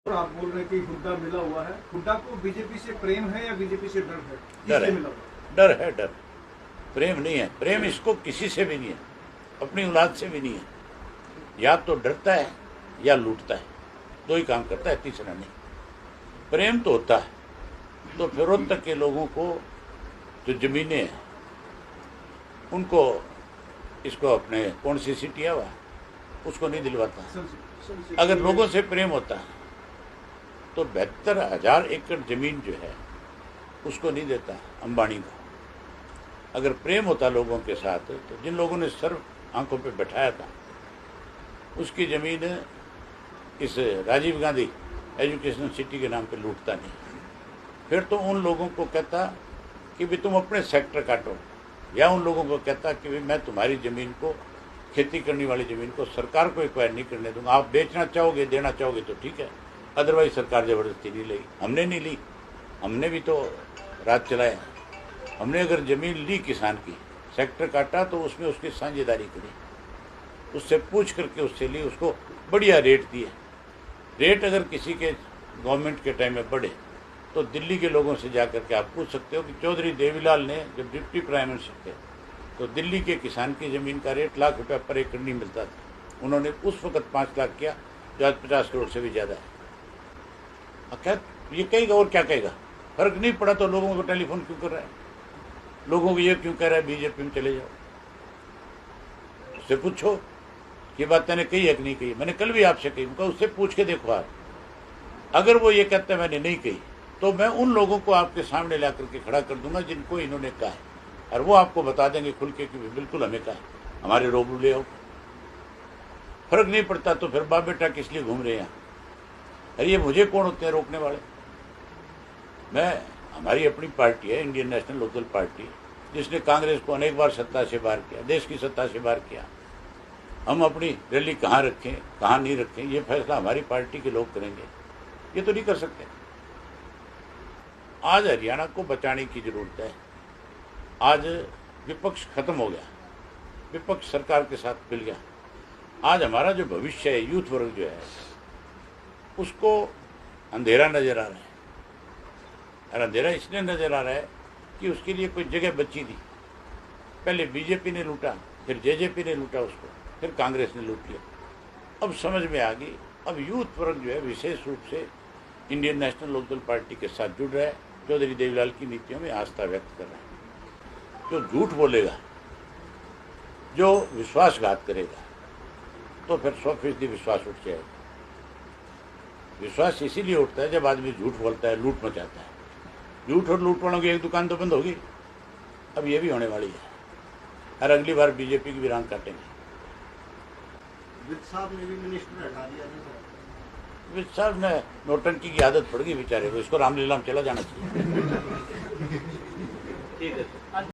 आप बोल रहे हैं कि हुड्डा मिला हुआ है, हुड्डा को बीजेपी से प्रेम है या बीजेपी से डर है? डर है, मिला हुआ? डर है, डर। प्रेम नहीं है, प्रेम इसको किसी से भी नहीं है, अपनी औलाद से भी नहीं है। या तो डरता है या लूटता है, दो ही काम करता है, तीसरा नहीं। प्रेम तो होता है तो फिरोज तक के लोगों को जो जमीनें हैं उनको, इसको अपने कौन सी सिटी हुआ उसको नहीं दिलवाता। अगर लोगों से प्रेम होता है तो 72,000 एकड़ जमीन जो है उसको नहीं देता अंबानी को। अगर प्रेम होता लोगों के साथ तो जिन लोगों ने सर आंखों पे बैठाया था उसकी ज़मीन इस राजीव गांधी एजुकेशन सिटी के नाम पे लूटता नहीं। फिर तो उन लोगों को कहता कि भी तुम अपने सेक्टर काटो, या उन लोगों को कहता कि भी मैं तुम्हारी ज़मीन को, खेती करने वाली ज़मीन को सरकार को एक्वायर नहीं करने दूंगा। आप बेचना चाहोगे, देना चाहोगे तो ठीक है, अदरवाइज सरकार ज़बरदस्ती नहीं लेगी। हमने नहीं ली, हमने भी तो राज चलाया। हमने अगर ज़मीन ली किसान की, सेक्टर काटा तो उसमें उसकी साझेदारी करी, उससे पूछ करके उससे ली, उसको बढ़िया रेट दिए। रेट अगर किसी के गवर्नमेंट के टाइम में बढ़े तो दिल्ली के लोगों से जा करके आप पूछ सकते हो कि चौधरी देवीलाल ने जब डिप्टी प्राइम मिनिस्टर थे तो दिल्ली के किसान की ज़मीन का रेट लाख रुपये पर एकड़ नहीं मिलता था। उन्होंने उस वक्त 5 लाख किया, जो आज 50 करोड़ से भी ज़्यादा है। क्या ये कहेगा और क्या कहेगा? फर्क नहीं पड़ा तो लोगों को टेलीफोन क्यों कर रहा है? लोगों को ये क्यों कह रहा है बीजेपी में चले जाओ? उससे पूछो ये बात मैंने कही है कि नहीं कही। मैंने कल भी आपसे कही, उनका उससे पूछ के देखो आप। अगर वो ये कहते हैं मैंने नहीं कही तो मैं उन लोगों को आपके सामने ला करके खड़ा कर दूंगा जिनको इन्होंने कहा है, और वो आपको बता देंगे खुल के कि बिल्कुल हमें कहा है, हमारे रूबरू ले आओ। फर्क नहीं पड़ता तो फिर बाप बेटा किस लिए घूम रहे हैं यहाँ? अरे ये मुझे कौन होते हैं रोकने वाले? हमारी अपनी पार्टी है, इंडियन नेशनल लोकल पार्टी, जिसने कांग्रेस को अनेक बार सत्ता से बाहर किया, देश की सत्ता से बाहर किया। हम अपनी रैली कहाँ रखें कहाँ नहीं रखें ये फैसला हमारी पार्टी के लोग करेंगे, ये तो नहीं कर सकते। आज हरियाणा को बचाने की जरूरत है। आज विपक्ष खत्म हो गया, विपक्ष सरकार के साथ मिल गया। आज हमारा जो भविष्य है, यूथ वर्ग जो है, उसको अंधेरा नजर आ रहा है। और अंधेरा इसलिए नजर आ रहा है कि उसके लिए कोई जगह बची थी। पहले बीजेपी ने लूटा, फिर जेजेपी ने लूटा उसको, फिर कांग्रेस ने लूट लिया। अब समझ में आ गई। अब यूथ वर्ग जो है विशेष रूप से इंडियन नेशनल लोकल पार्टी के साथ जुड़ रहा है, चौधरी देवीलाल की नीतियों में आस्था व्यक्त कर रहा है। जो झूठ बोलेगा, जो विश्वासघात करेगा, तो फिर 100% विश्वास उठ जाएगा। विश्वास इसीलिए उठता है जब आदमी झूठ बोलता है, लूट मचाता है। झूठ और लूट वालों की एक दुकान तो बंद होगी, अब ये भी होने वाली है। और अगली बार बीजेपी की भी रान काटेंगे। वित्त साहब ने भी मिनिस्टर हटा दिया। वित्त साहब ने नोटंकी की आदत पड़ गई बेचारे को, इसको रामलीला में चला जाना चाहिए। ठीक है।